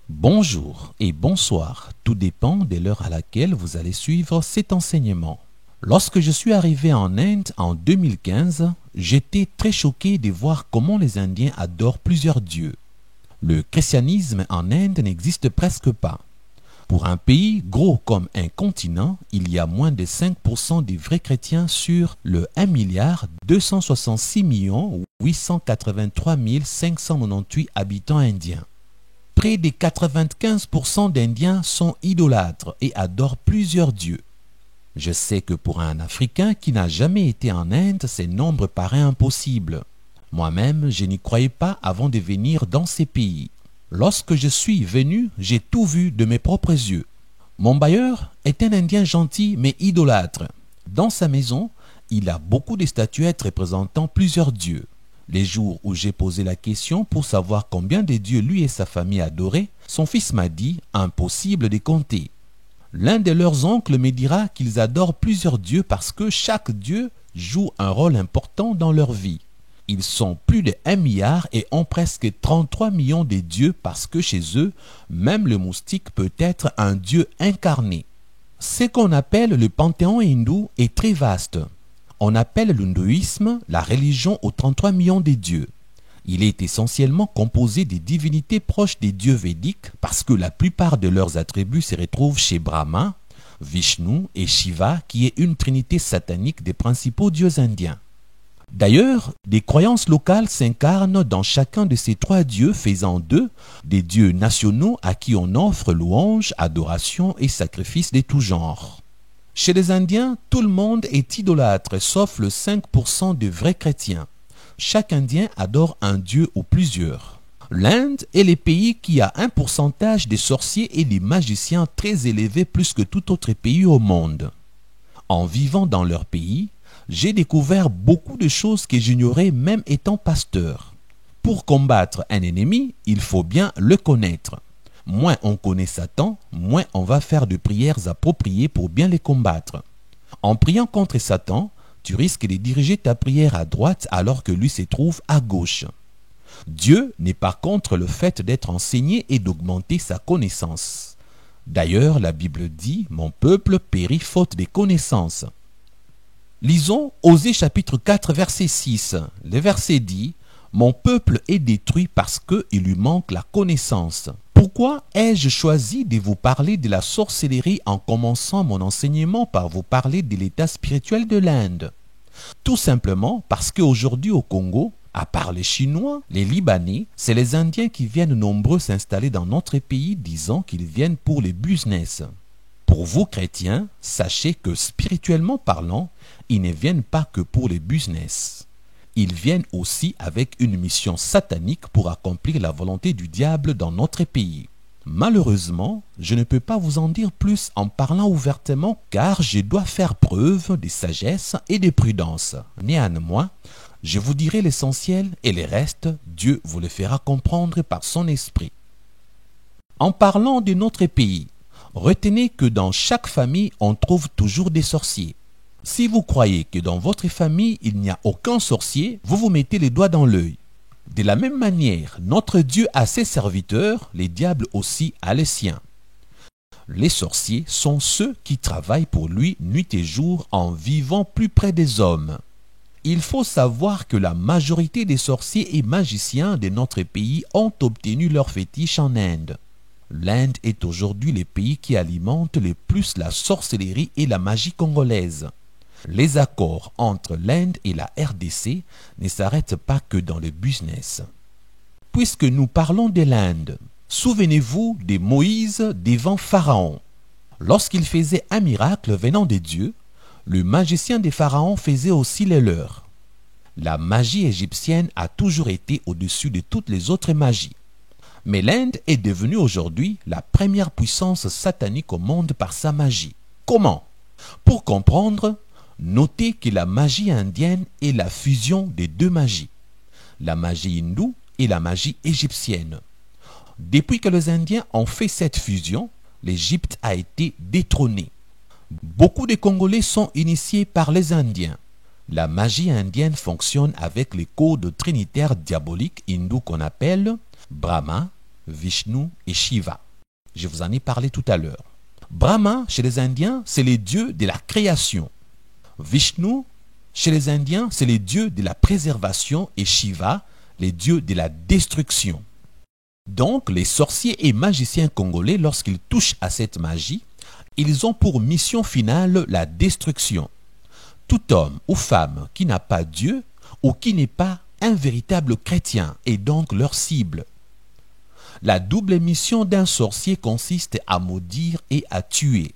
Bonjour et bonsoir, tout dépend de l'heure à laquelle vous allez suivre cet enseignement. Lorsque je suis arrivé en Inde en 2015, j'étais très choqué de voir comment les Indiens adorent plusieurs dieux. Le christianisme en Inde n'existe presque pas. Pour un pays gros comme un continent, il y a moins de 5% de vrais chrétiens sur le 1 266 883 598 habitants indiens. Près de 95% d'Indiens sont idolâtres et adorent plusieurs dieux. Je sais que pour un Africain qui n'a jamais été en Inde, ces nombres paraissent impossibles. Moi-même, je n'y croyais pas avant de venir dans ces pays. Lorsque je suis venu, j'ai tout vu de mes propres yeux. Mon bailleur est un Indien gentil mais idolâtre. Dans sa maison, il a beaucoup de statuettes représentant plusieurs dieux. Les jours où j'ai posé la question pour savoir combien de dieux lui et sa famille adoraient, son fils m'a dit « impossible de compter ». L'un de leurs oncles me dira qu'ils adorent plusieurs dieux parce que chaque dieu joue un rôle important dans leur vie. Ils sont plus de 1 milliard et ont presque 33 millions de dieux parce que chez eux, même le moustique peut être un dieu incarné. Ce qu'on appelle le panthéon hindou est très vaste. On appelle l'hindouisme la religion aux 33 millions de dieux. Il est essentiellement composé des divinités proches des dieux védiques parce que la plupart de leurs attributs se retrouvent chez Brahma, Vishnu et Shiva qui est une trinité satanique des principaux dieux indiens. D'ailleurs, des croyances locales s'incarnent dans chacun de ces trois dieux faisant d'eux des dieux nationaux à qui on offre louanges, adoration et sacrifices de tout genre. Chez les Indiens, tout le monde est idolâtre sauf le 5% de vrais chrétiens. Chaque Indien adore un dieu ou plusieurs. L'Inde est le pays qui a un pourcentage de sorciers et de magiciens très élevé plus que tout autre pays au monde. En vivant dans leur pays, j'ai découvert beaucoup de choses que j'ignorais même étant pasteur. Pour combattre un ennemi, il faut bien le connaître. Moins on connaît Satan, moins on va faire de prières appropriées pour bien les combattre. En priant contre Satan, tu risques de diriger ta prière à droite alors que lui se trouve à gauche. Dieu n'est pas contre le fait d'être enseigné et d'augmenter sa connaissance. D'ailleurs, la Bible dit « Mon peuple périt faute de connaissances ». Lisons Osée chapitre 4 verset 6. Le verset dit « Mon peuple est détruit parce qu'il lui manque la connaissance ». Pourquoi ai-je choisi de vous parler de la sorcellerie en commençant mon enseignement par vous parler de l'état spirituel de l'Inde? Tout simplement parce qu'aujourd'hui au Congo, à part les Chinois, les Libanais, c'est les Indiens qui viennent nombreux s'installer dans notre pays disant qu'ils viennent pour les business. Pour vous chrétiens, sachez que spirituellement parlant, ils ne viennent pas que pour les business. Ils viennent aussi avec une mission satanique pour accomplir la volonté du diable dans notre pays. Malheureusement, je ne peux pas vous en dire plus en parlant ouvertement car je dois faire preuve de sagesse et de prudence. Néanmoins, je vous dirai l'essentiel et le reste, Dieu vous le fera comprendre par son esprit. En parlant de notre pays, retenez que dans chaque famille, on trouve toujours des sorciers. Si vous croyez que dans votre famille, il n'y a aucun sorcier, vous vous mettez les doigts dans l'œil. De la même manière, notre Dieu a ses serviteurs, les diables aussi a les siens. Les sorciers sont ceux qui travaillent pour lui nuit et jour en vivant plus près des hommes. Il faut savoir que la majorité des sorciers et magiciens de notre pays ont obtenu leur fétiche en Inde. L'Inde est aujourd'hui le pays qui alimente le plus la sorcellerie et la magie congolaise. Les accords entre l'Inde et la RDC ne s'arrêtent pas que dans le business. Puisque nous parlons de l'Inde, souvenez-vous de Moïse devant Pharaon. Lorsqu'il faisait un miracle venant de Dieu, le magicien de Pharaon faisait aussi les leurs. La magie égyptienne a toujours été au-dessus de toutes les autres magies. Mais l'Inde est devenue aujourd'hui la première puissance satanique au monde par sa magie. Comment? Pour comprendre, notez que la magie indienne est la fusion des deux magies, la magie hindoue et la magie égyptienne. Depuis que les Indiens ont fait cette fusion, l'Égypte a été détrônée. Beaucoup de Congolais sont initiés par les Indiens. La magie indienne fonctionne avec les codes trinitaires diaboliques hindous qu'on appelle Brahma, Vishnu et Shiva. Je vous en ai parlé tout à l'heure. Brahma, chez les Indiens, c'est le dieu de la création. Vishnu, chez les Indiens, c'est le dieu de la préservation et Shiva, le dieu de la destruction. Donc, les sorciers et magiciens congolais, lorsqu'ils touchent à cette magie, ils ont pour mission finale la destruction. Tout homme ou femme qui n'a pas Dieu ou qui n'est pas un véritable chrétien est donc leur cible. La double mission d'un sorcier consiste à maudire et à tuer.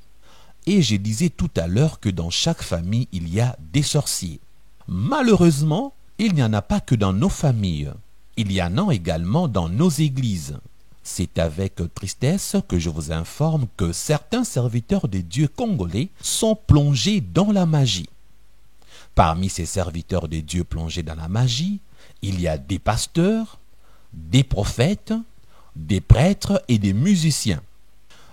Et je disais tout à l'heure que dans chaque famille, il y a des sorciers. Malheureusement, il n'y en a pas que dans nos familles. Il y en a également dans nos églises. C'est avec tristesse que je vous informe que certains serviteurs de Dieu congolais sont plongés dans la magie. Parmi ces serviteurs de Dieu plongés dans la magie, il y a des pasteurs, des prophètes, des prêtres et des musiciens.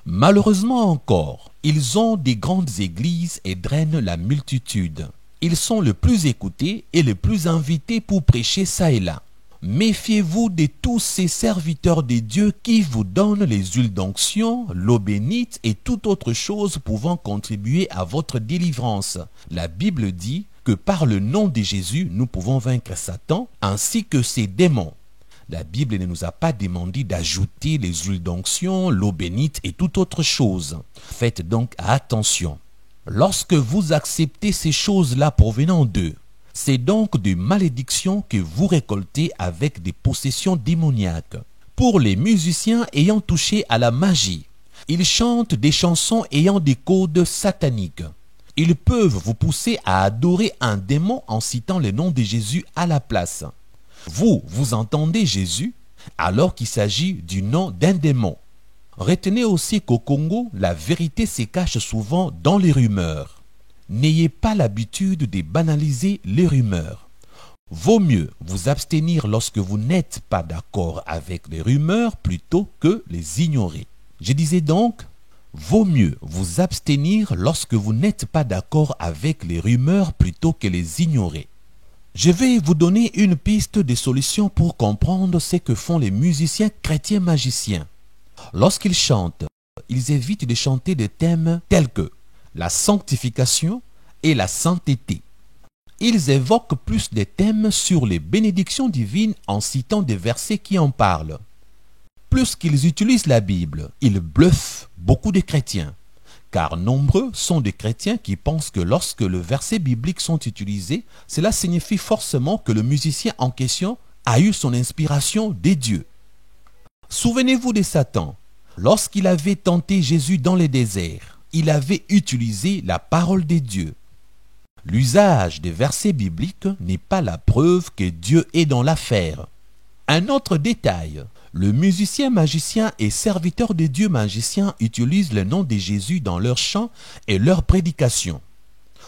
Malheureusement encore, ils ont des grandes églises et drainent la multitude. Ils sont les plus écoutés et les plus invités pour prêcher ça et là. Méfiez-vous de tous ces serviteurs de Dieu qui vous donnent les huiles d'onction, l'eau bénite et toute autre chose pouvant contribuer à votre délivrance. La Bible dit que par le nom de Jésus, nous pouvons vaincre Satan ainsi que ses démons. La Bible ne nous a pas demandé d'ajouter les huiles d'onction, l'eau bénite et toute autre chose. Faites donc attention. Lorsque vous acceptez ces choses-là provenant d'eux, c'est donc des malédictions que vous récoltez avec des possessions démoniaques. Pour les musiciens ayant touché à la magie, ils chantent des chansons ayant des codes sataniques. Ils peuvent vous pousser à adorer un démon en citant le nom de Jésus à la place. Vous entendez Jésus alors qu'il s'agit du nom d'un démon. Retenez aussi qu'au Congo, la vérité se cache souvent dans les rumeurs. N'ayez pas l'habitude de banaliser les rumeurs. Vaut mieux vous abstenir lorsque vous n'êtes pas d'accord avec les rumeurs plutôt que les ignorer. Je disais donc, vaut mieux vous abstenir lorsque vous n'êtes pas d'accord avec les rumeurs plutôt que les ignorer. Je vais vous donner une piste de solution pour comprendre ce que font les musiciens chrétiens magiciens. Lorsqu'ils chantent, ils évitent de chanter des thèmes tels que la sanctification et la sainteté. Ils évoquent plus des thèmes sur les bénédictions divines en citant des versets qui en parlent. Plus qu'ils utilisent la Bible, ils bluffent beaucoup de chrétiens, car nombreux sont des chrétiens qui pensent que lorsque les versets bibliques sont utilisés, cela signifie forcément que le musicien en question a eu son inspiration des dieux. Souvenez-vous de Satan. Lorsqu'il avait tenté Jésus dans le désert, il avait utilisé la parole de Dieu. L'usage des versets bibliques n'est pas la preuve que Dieu est dans l'affaire. Un autre détail, le musicien magicien et serviteur de Dieu magicien utilisent le nom de Jésus dans leurs chants et leurs prédications.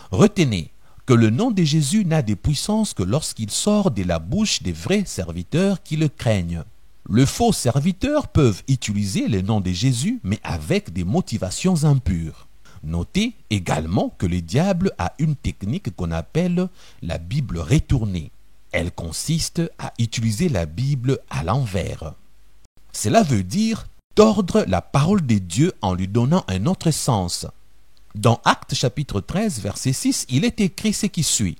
Retenez que le nom de Jésus n'a de puissance que lorsqu'il sort de la bouche des vrais serviteurs qui le craignent. Les faux serviteurs peuvent utiliser le nom de Jésus, mais avec des motivations impures. Notez également que le diable a une technique qu'on appelle la Bible retournée. Elle consiste à utiliser la Bible à l'envers. Cela veut dire tordre la parole de Dieu en lui donnant un autre sens. Dans Actes chapitre 13, verset 6, il est écrit ce qui suit.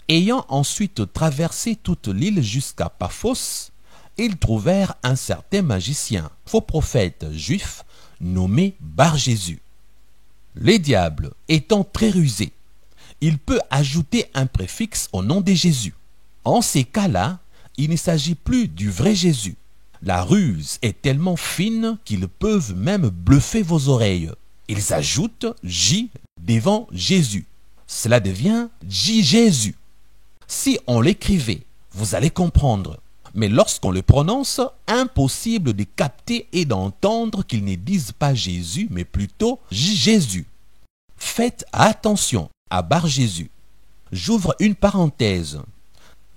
Ayant ensuite traversé toute l'île jusqu'à Paphos, ils trouvèrent un certain magicien, faux prophète juif, nommé Bar-Jésus. Le diable étant très rusé, il peut ajouter un préfixe au nom de Jésus. En ces cas-là, il ne s'agit plus du vrai Jésus. La ruse est tellement fine qu'ils peuvent même bluffer vos oreilles. Ils ajoutent J devant Jésus. Cela devient J-Jésus. Si on l'écrivait, vous allez comprendre. Mais lorsqu'on le prononce, impossible de capter et d'entendre qu'ils ne disent pas Jésus, mais plutôt Jésus. Faites attention à Bar-Jésus. J'ouvre une parenthèse.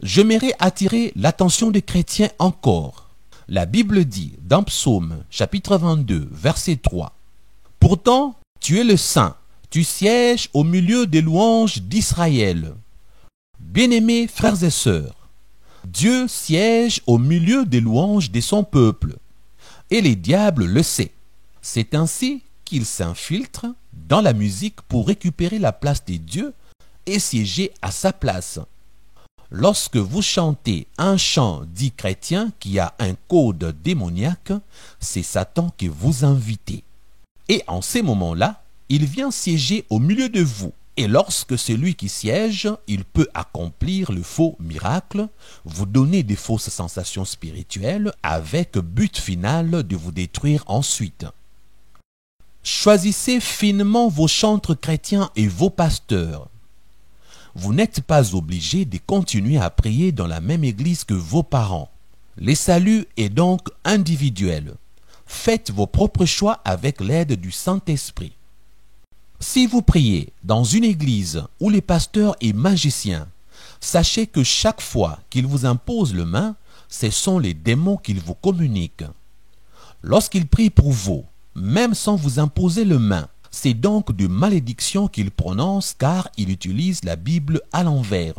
J'aimerais attirer l'attention des chrétiens encore. La Bible dit dans Psaume chapitre 22, verset 3. « Pourtant, tu es le Saint, tu sièges au milieu des louanges d'Israël. » Bien-aimés frères et sœurs, Dieu siège au milieu des louanges de son peuple. Et les diables le savent. C'est ainsi qu'ils s'infiltrent dans la musique pour récupérer la place des dieux et siéger à sa place. Lorsque vous chantez un chant dit chrétien qui a un code démoniaque, c'est Satan que vous invitez. Et en ces moments-là, il vient siéger au milieu de vous. Et lorsque celui qui siège, il peut accomplir le faux miracle, vous donner des fausses sensations spirituelles avec but final de vous détruire ensuite. Choisissez finement vos chantres chrétiens et vos pasteurs. Vous n'êtes pas obligé de continuer à prier dans la même église que vos parents. Le salut est donc individuel. Faites vos propres choix avec l'aide du Saint-Esprit. Si vous priez dans une église où les pasteurs est magicien, sachez que chaque fois qu'il vous impose le main, ce sont les démons qu'il vous communique. Lorsqu'il prie pour vous, même sans vous imposer le main, c'est donc de malédiction qu'il prononce car il utilise la Bible à l'envers.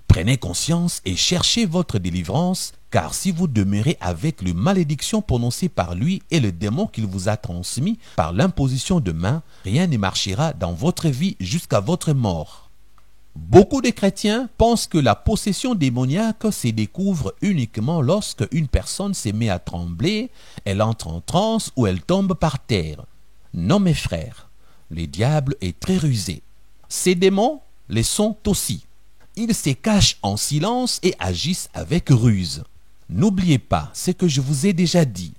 Prenez conscience et cherchez votre délivrance, car si vous demeurez avec les malédictions prononcées par lui et le démon qu'il vous a transmis par l'imposition de main, rien ne marchera dans votre vie jusqu'à votre mort. Beaucoup de chrétiens pensent que la possession démoniaque se découvre uniquement lorsque une personne se met à trembler, elle entre en transe ou elle tombe par terre. Non mes frères, le diable est très rusé. Ces démons le sont aussi. Ils se cachent en silence et agissent avec ruse. N'oubliez pas ce que je vous ai déjà dit.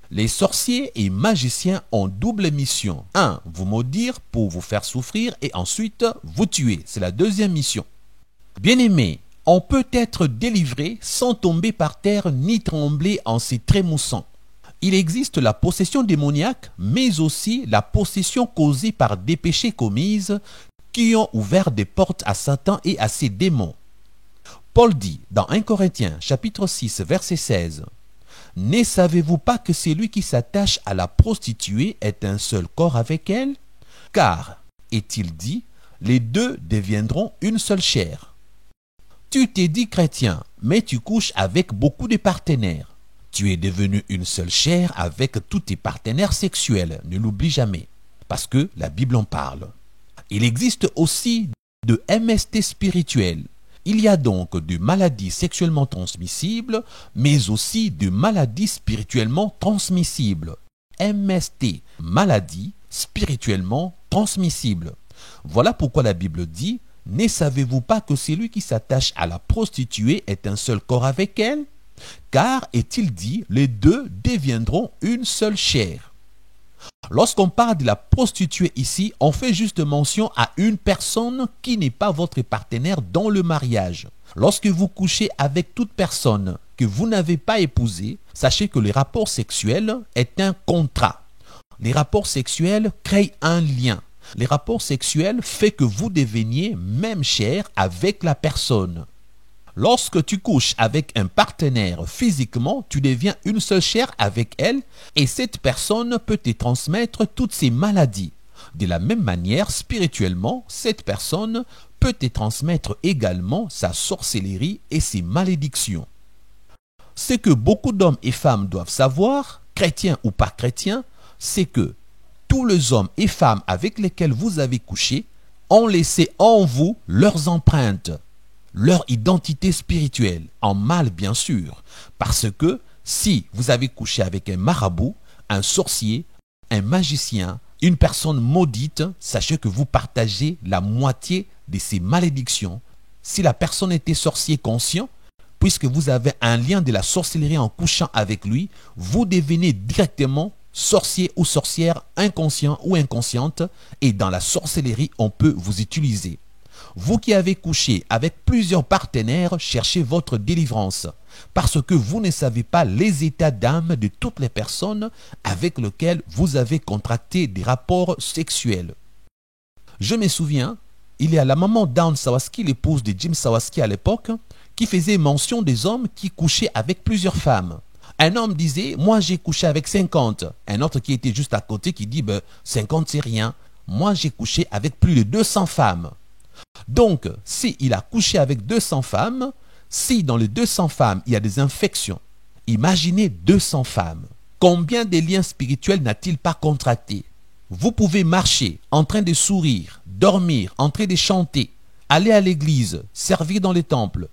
Les sorciers et magiciens ont double mission. 1. Vous maudire pour vous faire souffrir et ensuite vous tuer. C'est la deuxième mission. Bien-aimés, on peut être délivré sans tomber par terre ni trembler en se trémoussant. Il existe la possession démoniaque, mais aussi la possession causée par des péchés commis qui ont ouvert des portes à Satan et à ses démons. Paul dit dans 1 Corinthiens chapitre 6 verset 16 « Ne savez-vous pas que celui qui s'attache à la prostituée est un seul corps avec elle? Car, est-il dit, les deux deviendront une seule chair. Tu t'es dit chrétien, mais tu couches avec beaucoup de partenaires. Tu es devenu une seule chair avec tous tes partenaires sexuels, ne l'oublie jamais, parce que la Bible en parle. Il existe aussi de MST spirituels. Il y a donc de maladies sexuellement transmissibles, mais aussi de maladies spirituellement transmissibles. MST, maladies spirituellement transmissibles. Voilà pourquoi la Bible dit « Ne savez-vous pas que celui qui s'attache à la prostituée est un seul corps avec elle? Car, est-il dit, les deux deviendront une seule chair. » Lorsqu'on parle de la prostituée ici, on fait juste mention à une personne qui n'est pas votre partenaire dans le mariage. Lorsque vous couchez avec toute personne que vous n'avez pas épousée, sachez que le rapport sexuel est un contrat. Les rapports sexuels créent un lien. Les rapports sexuels font que vous deveniez même chair avec la personne. Lorsque tu couches avec un partenaire physiquement, tu deviens une seule chair avec elle et cette personne peut te transmettre toutes ces maladies. De la même manière, spirituellement, cette personne peut te transmettre également sa sorcellerie et ses malédictions. Ce que beaucoup d'hommes et femmes doivent savoir, chrétiens ou pas chrétiens, c'est que tous les hommes et femmes avec lesquels vous avez couché ont laissé en vous leurs empreintes, leur identité spirituelle, en mal bien sûr, parce que si vous avez couché avec un marabout, un sorcier, un magicien, une personne maudite, sachez que vous partagez la moitié de ces malédictions. Si la personne était sorcier conscient, puisque vous avez un lien de la sorcellerie en couchant avec lui, vous devenez directement sorcier ou sorcière inconscient ou inconsciente et dans la sorcellerie, on peut vous utiliser. Vous qui avez couché avec plusieurs partenaires, cherchez votre délivrance parce que vous ne savez pas les états d'âme de toutes les personnes avec lesquelles vous avez contracté des rapports sexuels. Je me souviens, il y a la maman d'Anne Sawaski, l'épouse de Jim Sawaski à l'époque, qui faisait mention des hommes qui couchaient avec plusieurs femmes. Un homme disait, moi j'ai couché avec 50. Un autre qui était juste à côté qui dit, 50 c'est rien. Moi j'ai couché avec plus de 200 femmes. Donc, s'il a couché avec 200 femmes, si dans les 200 femmes, il y a des infections, imaginez 200 femmes. Combien de liens spirituels n'a-t-il pas contracté? Vous pouvez marcher, en train de sourire, dormir, en train de chanter, aller à l'église, servir dans les temples,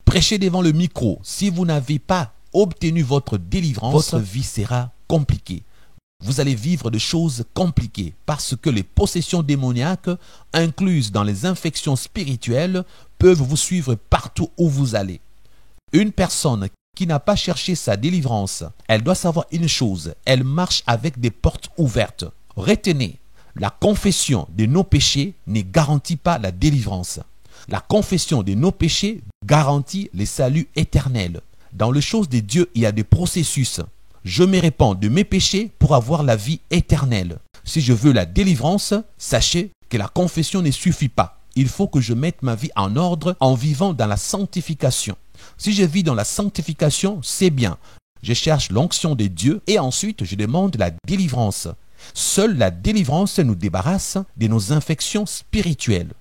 prêcher devant le micro. Si vous n'avez pas obtenu votre délivrance, votre vie sera compliquée. Vous allez vivre des choses compliquées parce que les possessions démoniaques, incluses dans les infections spirituelles, peuvent vous suivre partout où vous allez. Une personne qui n'a pas cherché sa délivrance, elle doit savoir une chose, elle marche avec des portes ouvertes. Retenez, la confession de nos péchés ne garantit pas la délivrance. La confession de nos péchés garantit le salut éternel. Dans les choses de Dieu, il y a des processus. Je me répands de mes péchés pour avoir la vie éternelle. Si je veux la délivrance, sachez que la confession ne suffit pas. Il faut que je mette ma vie en ordre en vivant dans la sanctification. Si je vis dans la sanctification, c'est bien. Je cherche l'onction de Dieu et ensuite je demande la délivrance. Seule la délivrance nous débarrasse de nos infections spirituelles.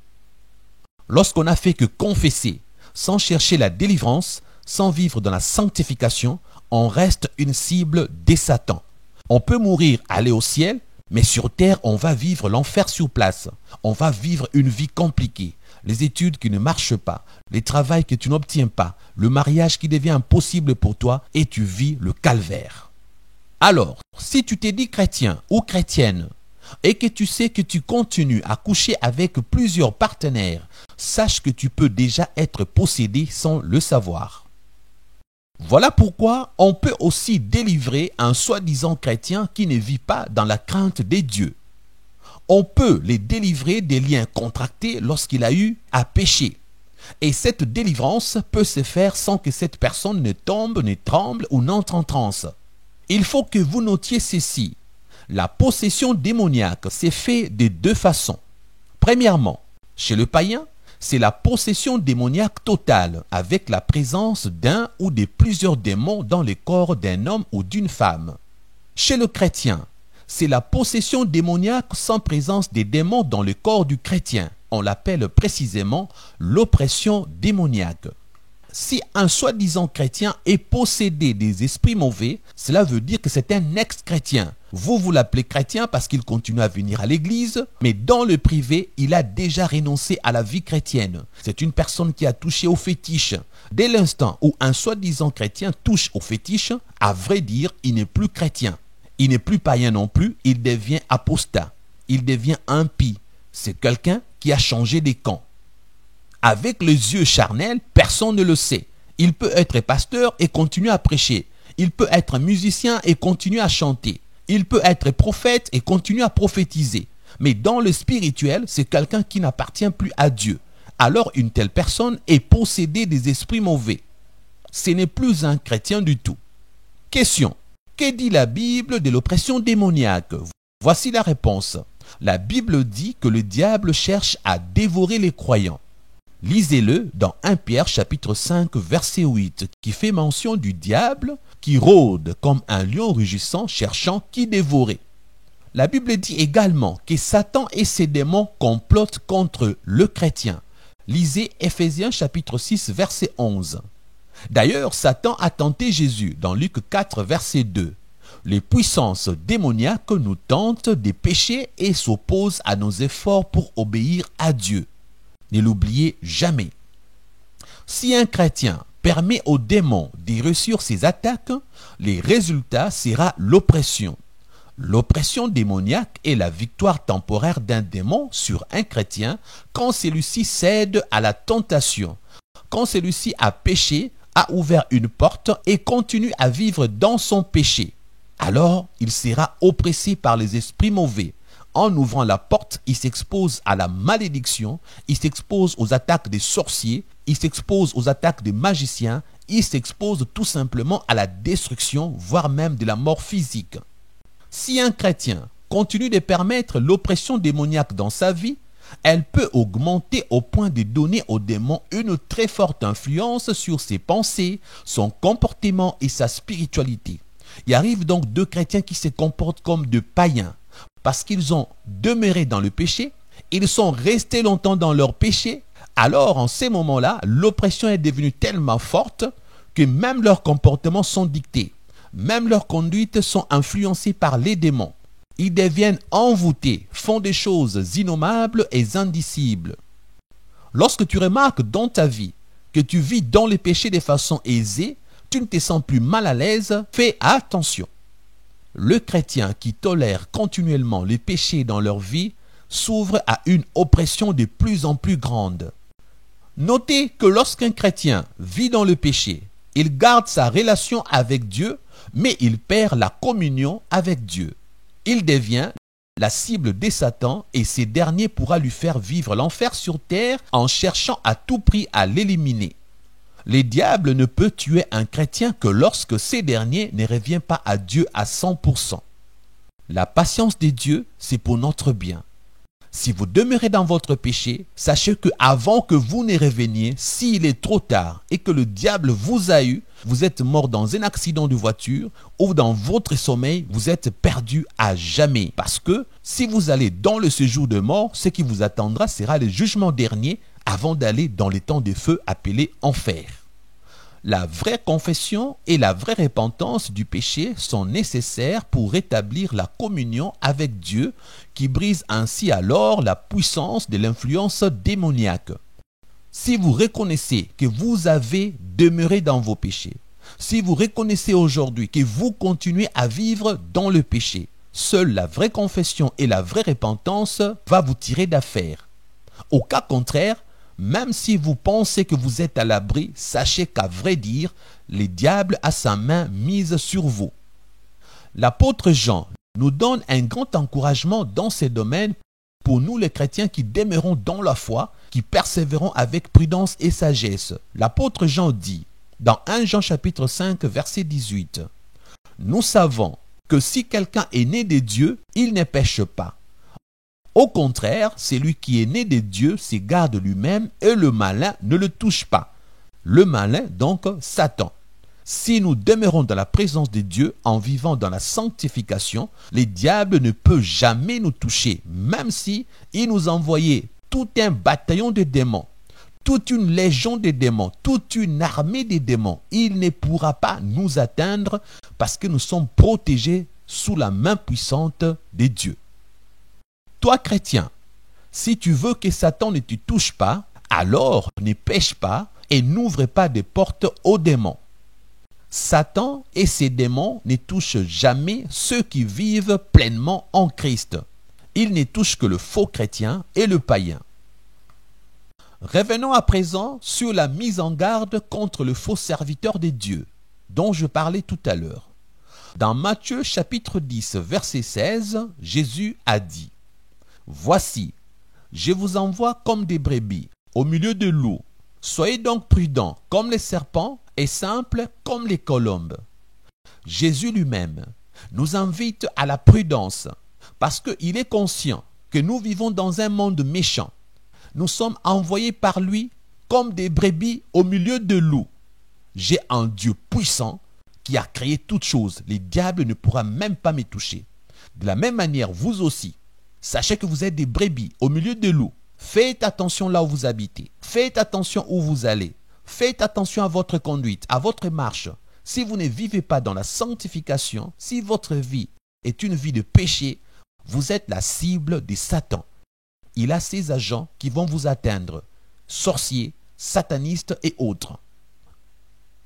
Lorsqu'on n'a fait que confesser, sans chercher la délivrance, sans vivre dans la sanctification, on reste une cible des Satan. On peut mourir, aller au ciel, mais sur terre, on va vivre l'enfer sur place. On va vivre une vie compliquée. Les études qui ne marchent pas, les travails que tu n'obtiens pas, le mariage qui devient impossible pour toi et tu vis le calvaire. Alors, si tu t'es dit chrétien ou chrétienne et que tu sais que tu continues à coucher avec plusieurs partenaires, sache que tu peux déjà être possédé sans le savoir. Voilà pourquoi on peut aussi délivrer un soi-disant chrétien qui ne vit pas dans la crainte des dieux. On peut les délivrer des liens contractés lorsqu'il a eu à pécher. Et cette délivrance peut se faire sans que cette personne ne tombe, ne tremble ou n'entre en transe. Il faut que vous notiez ceci. La possession démoniaque s'est faite de deux façons. Premièrement, chez le païen, c'est la possession démoniaque totale avec la présence d'un ou de plusieurs démons dans le corps d'un homme ou d'une femme. Chez le chrétien, c'est la possession démoniaque sans présence des démons dans le corps du chrétien. On l'appelle précisément l'oppression démoniaque. Si un soi-disant chrétien est possédé des esprits mauvais, cela veut dire que c'est un ex-chrétien. Vous l'appelez chrétien parce qu'il continue à venir à l'église, mais dans le privé, il a déjà renoncé à la vie chrétienne. C'est une personne qui a touché au fétiche. Dès l'instant où un soi-disant chrétien touche au fétiche, à vrai dire, il n'est plus chrétien. Il n'est plus païen non plus, il devient apostat. Il devient impie. C'est quelqu'un qui a changé des camps. Avec les yeux charnels, personne ne le sait. Il peut être pasteur et continuer à prêcher. Il peut être musicien et continuer à chanter. Il peut être prophète et continuer à prophétiser. Mais dans le spirituel, c'est quelqu'un qui n'appartient plus à Dieu. Alors une telle personne est possédée des esprits mauvais. Ce n'est plus un chrétien du tout. Question. Que dit la Bible de l'oppression démoniaque? Voici la réponse. La Bible dit que le diable cherche à dévorer les croyants. Lisez-le dans 1 Pierre chapitre 5 verset 8 qui fait mention du diable qui rôde comme un lion rugissant cherchant qui dévorer. La Bible dit également que Satan et ses démons complotent contre le chrétien. Lisez Éphésiens chapitre 6 verset 11. D'ailleurs, Satan a tenté Jésus dans Luc 4 verset 2. Les puissances démoniaques nous tentent des péchés et s'opposent à nos efforts pour obéir à Dieu. Ne l'oubliez jamais. Si un chrétien permet aux démons de réussir ses attaques, le résultat sera l'oppression. L'oppression démoniaque est la victoire temporaire d'un démon sur un chrétien quand celui-ci cède à la tentation, quand celui-ci a péché, a ouvert une porte et continue à vivre dans son péché. Alors, il sera oppressé par les esprits mauvais. En ouvrant la porte, il s'expose à la malédiction, il s'expose aux attaques des sorciers, il s'expose aux attaques des magiciens, il s'expose tout simplement à la destruction, voire même de la mort physique. Si un chrétien continue de permettre l'oppression démoniaque dans sa vie, elle peut augmenter au point de donner au démon une très forte influence sur ses pensées, son comportement et sa spiritualité. Il arrive donc deux chrétiens qui se comportent comme de païens. Parce qu'ils ont demeuré dans le péché, ils sont restés longtemps dans leur péché, alors en ces moments-là, l'oppression est devenue tellement forte que même leurs comportements sont dictés. Même leurs conduites sont influencées par les démons. Ils deviennent envoûtés, font des choses innommables et indicibles. Lorsque tu remarques dans ta vie que tu vis dans les péchés de façon aisée, tu ne te sens plus mal à l'aise, fais attention. Le chrétien qui tolère continuellement les péchés dans leur vie s'ouvre à une oppression de plus en plus grande. Notez que lorsqu'un chrétien vit dans le péché, il garde sa relation avec Dieu, mais il perd la communion avec Dieu. Il devient la cible des Satan et ces derniers pourra lui faire vivre l'enfer sur terre en cherchant à tout prix à l'éliminer. Le diable ne peut tuer un chrétien que lorsque ces derniers ne reviennent pas à Dieu à 100%. La patience de Dieu, c'est pour notre bien. Si vous demeurez dans votre péché, sachez que avant que vous ne reveniez, s'il est trop tard et que le diable vous a eu, vous êtes mort dans un accident de voiture ou dans votre sommeil, vous êtes perdu à jamais. Parce que si vous allez dans le séjour de mort, ce qui vous attendra sera le jugement dernier avant d'aller dans les temps de feu appelés enfer. La vraie confession et la vraie repentance du péché sont nécessaires pour rétablir la communion avec Dieu qui brise ainsi alors la puissance de l'influence démoniaque. Si vous reconnaissez que vous avez demeuré dans vos péchés, si vous reconnaissez aujourd'hui que vous continuez à vivre dans le péché, seule la vraie confession et la vraie repentance va vous tirer d'affaire. Au cas contraire, même si vous pensez que vous êtes à l'abri, sachez qu'à vrai dire, le diable a sa main mise sur vous. L'apôtre Jean nous donne un grand encouragement dans ces domaines pour nous les chrétiens qui demeurons dans la foi, qui persévérons avec prudence et sagesse. L'apôtre Jean dit, dans 1 Jean chapitre 5, verset 18, « Nous savons que si quelqu'un est né de Dieu, il ne pêche pas. Au contraire, celui qui est né de Dieu s'égare de lui-même et le malin ne le touche pas. » Le malin, donc Satan. Si nous demeurons dans la présence de Dieu en vivant dans la sanctification, le diable ne peut jamais nous toucher, même si il nous envoyait tout un bataillon de démons, toute une légion de démons, toute une armée de démons. Il ne pourra pas nous atteindre parce que nous sommes protégés sous la main puissante de Dieu. Toi, chrétien, si tu veux que Satan ne te touche pas, alors ne pêche pas et n'ouvre pas de portes aux démons. Satan et ses démons ne touchent jamais ceux qui vivent pleinement en Christ. Ils ne touchent que le faux chrétien et le païen. Revenons à présent sur la mise en garde contre le faux serviteur de Dieu, dont je parlais tout à l'heure. Dans Matthieu chapitre 10, verset 16, Jésus a dit, « Voici, je vous envoie comme des brebis au milieu de loups. Soyez donc prudents comme les serpents et simples comme les colombes. » Jésus lui-même nous invite à la prudence parce qu'il est conscient que nous vivons dans un monde méchant. Nous sommes envoyés par lui comme des brebis au milieu de loups. J'ai un Dieu puissant qui a créé toutes choses. Le diable ne pourra même pas me toucher. De la même manière, vous aussi, sachez que vous êtes des brebis au milieu de loups. Faites attention là où vous habitez. Faites attention où vous allez. Faites attention à votre conduite, à votre marche. Si vous ne vivez pas dans la sanctification, si votre vie est une vie de péché, vous êtes la cible de Satan. Il a ses agents qui vont vous atteindre, sorciers, satanistes et autres.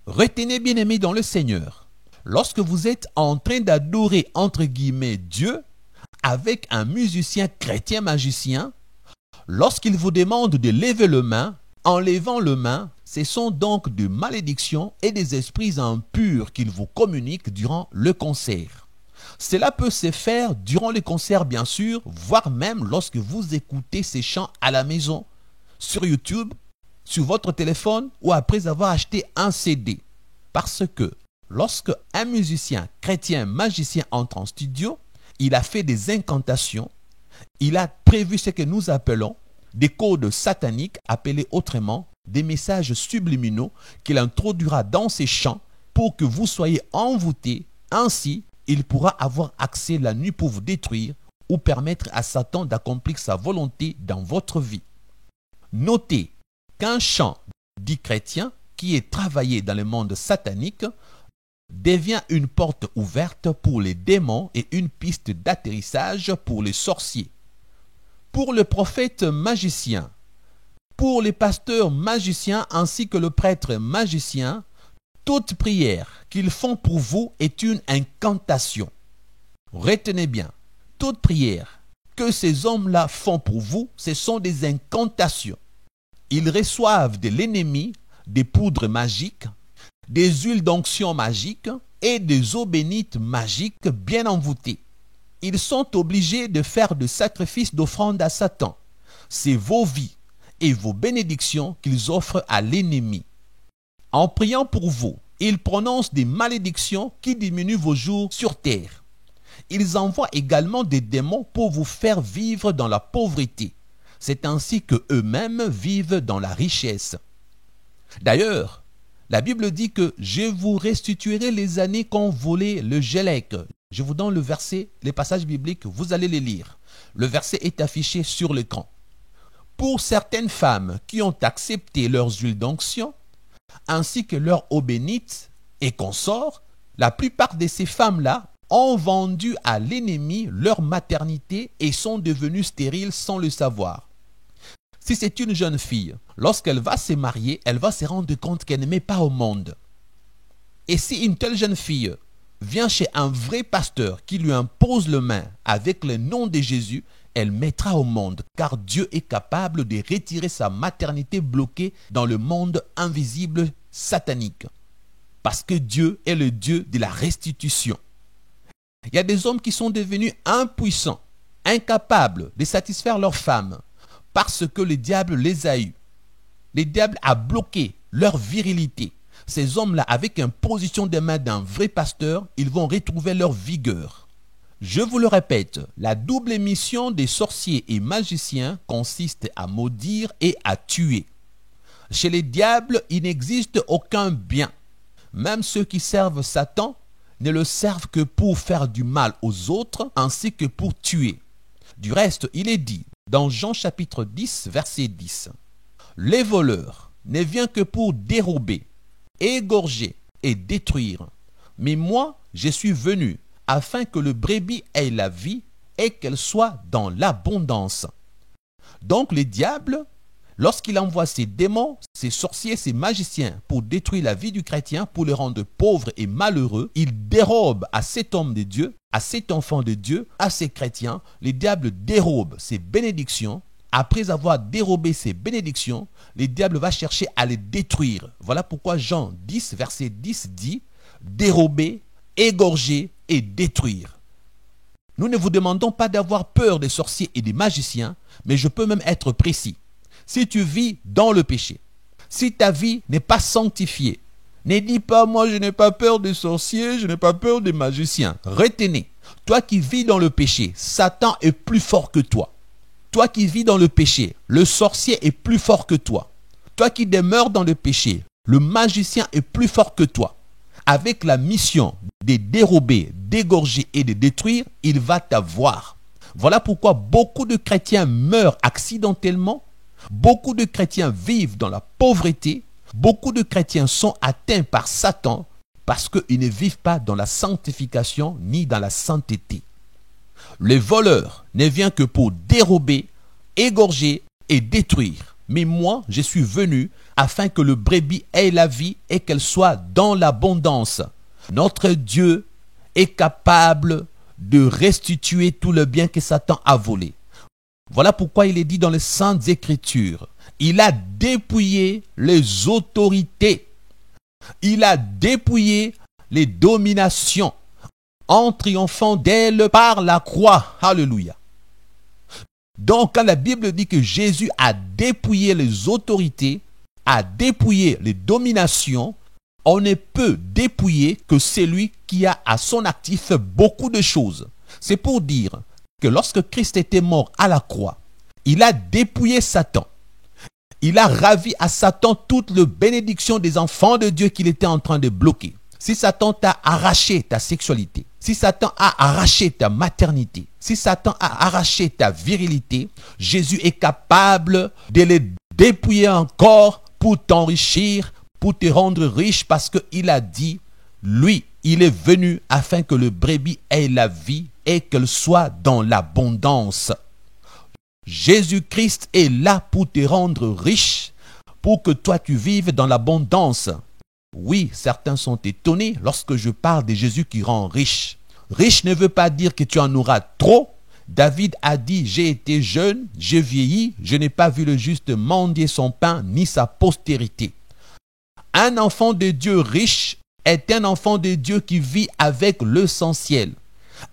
Retenez, bien-aimés dans le Seigneur, lorsque vous êtes en train d'adorer entre guillemets Dieu avec un musicien chrétien magicien, lorsqu'il vous demande de lever le main, en levant le main, ce sont donc des malédictions et des esprits impurs qu'il vous communique durant le concert. Cela peut se faire durant le concert bien sûr, voire même lorsque vous écoutez ces chants à la maison, sur YouTube, sur votre téléphone ou après avoir acheté un CD. Parce que lorsque un musicien chrétien magicien entre en studio, il a fait des incantations, il a prévu ce que nous appelons des codes sataniques, appelés autrement des messages subliminaux qu'il introduira dans ses chants pour que vous soyez envoûtés. Ainsi, il pourra avoir accès la nuit pour vous détruire ou permettre à Satan d'accomplir sa volonté dans votre vie. Notez qu'un chant dit chrétien qui est travaillé dans le monde satanique devient une porte ouverte pour les démons et une piste d'atterrissage pour les sorciers. Pour le prophète magicien, pour les pasteurs magiciens ainsi que le prêtre magicien, toute prière qu'ils font pour vous est une incantation. Retenez bien, toute prière que ces hommes-là font pour vous, ce sont des incantations. Ils reçoivent de l'ennemi des poudres magiques, des huiles d'onction magiques et des eaux bénites magiques bien envoûtées. Ils sont obligés de faire des sacrifices d'offrande à Satan. C'est vos vies et vos bénédictions qu'ils offrent à l'ennemi. En priant pour vous, ils prononcent des malédictions qui diminuent vos jours sur terre. Ils envoient également des démons pour vous faire vivre dans la pauvreté. C'est ainsi qu'eux-mêmes vivent dans la richesse. D'ailleurs, la Bible dit que « Je vous restituerai les années qu'ont volé le Gélec ». Je vous donne le verset, les passages bibliques, vous allez les lire. Le verset est affiché sur l'écran. Pour certaines femmes qui ont accepté leurs huiles d'onction, ainsi que leurs eau bénite et consorts, la plupart de ces femmes-là ont vendu à l'ennemi leur maternité et sont devenues stériles sans le savoir. Si c'est une jeune fille, lorsqu'elle va se marier, elle va se rendre compte qu'elle ne met pas au monde. Et si une telle jeune fille vient chez un vrai pasteur qui lui impose le main avec le nom de Jésus, elle mettra au monde, car Dieu est capable de retirer sa maternité bloquée dans le monde invisible satanique. Parce que Dieu est le Dieu de la restitution. Il y a des hommes qui sont devenus impuissants, incapables de satisfaire leurs femmes, parce que le diable les a eus. Le diable a bloqué leur virilité. Ces hommes-là, avec une position de main d'un vrai pasteur, ils vont retrouver leur vigueur. Je vous le répète, la double mission des sorciers et magiciens consiste à maudire et à tuer. Chez les diables, il n'existe aucun bien. Même ceux qui servent Satan ne le servent que pour faire du mal aux autres ainsi que pour tuer. Du reste, il est dit dans Jean chapitre 10, verset 10, « Les voleurs ne viennent que pour dérober, égorger et détruire. Mais moi, je suis venu afin que le brebis ait la vie et qu'elle soit dans l'abondance. » Donc le diable, lorsqu'il envoie ses démons, ses sorciers, ses magiciens pour détruire la vie du chrétien, pour le rendre pauvre et malheureux, il dérobe à cet homme de Dieu, à cet enfant de Dieu, à ces chrétiens, le diable dérobe ses bénédictions. Après avoir dérobé ses bénédictions, le diable va chercher à les détruire. Voilà pourquoi Jean 10, verset 10 dit « Dérober, égorger et détruire ». Nous ne vous demandons pas d'avoir peur des sorciers et des magiciens, mais je peux même être précis. Si tu vis dans le péché, si ta vie n'est pas sanctifiée, ne dis pas « moi je n'ai pas peur des sorciers, je n'ai pas peur des magiciens ». Retenez, toi qui vis dans le péché, Satan est plus fort que toi. Toi qui vis dans le péché, le sorcier est plus fort que toi. Toi qui demeures dans le péché, le magicien est plus fort que toi. Avec la mission de dérober, d'égorger et de détruire, il va t'avoir. Voilà pourquoi beaucoup de chrétiens meurent accidentellement. Beaucoup de chrétiens vivent dans la pauvreté. Beaucoup de chrétiens sont atteints par Satan parce qu'ils ne vivent pas dans la sanctification ni dans la sainteté. Le voleur ne vient que pour dérober, égorger et détruire. Mais moi, je suis venu afin que le brebis ait la vie et qu'elle soit dans l'abondance. Notre Dieu est capable de restituer tout le bien que Satan a volé. Voilà pourquoi il est dit dans les Saintes Écritures, il a dépouillé les autorités, il a dépouillé les dominations, en triomphant d'elle par la croix. Alléluia. Donc, quand la Bible dit que Jésus a dépouillé les autorités, a dépouillé les dominations, on ne peut dépouiller que celui qui a à son actif beaucoup de choses. C'est pour dire que lorsque Christ était mort à la croix, il a dépouillé Satan. Il a ravi à Satan toute la bénédiction des enfants de Dieu qu'il était en train de bloquer. Si Satan t'a arraché ta sexualité, si Satan a arraché ta maternité, si Satan a arraché ta virilité, Jésus est capable de les dépouiller encore pour t'enrichir, pour te rendre riche parce qu'il a dit, lui, Il est venu afin que le brebis ait la vie et qu'elle soit dans l'abondance. Jésus-Christ est là pour te rendre riche, pour que toi tu vives dans l'abondance. Oui, certains sont étonnés lorsque je parle de Jésus qui rend riche. Riche ne veut pas dire que tu en auras trop. David a dit, j'ai été jeune, j'ai vieilli, je n'ai pas vu le juste mendier son pain, ni sa postérité. Un enfant de Dieu riche est un enfant de Dieu qui vit avec l'essentiel.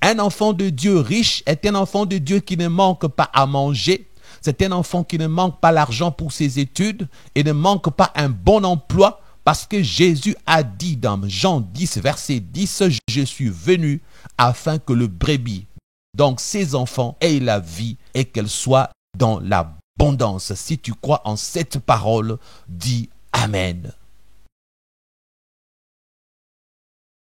Un enfant de Dieu riche est un enfant de Dieu qui ne manque pas à manger. C'est un enfant qui ne manque pas l'argent pour ses études et ne manque pas un bon emploi parce que Jésus a dit dans Jean 10, verset 10, « Je suis venu afin que le brebis, donc ses enfants, aient la vie et qu'elle soit dans l'abondance. » Si tu crois en cette parole, dis Amen.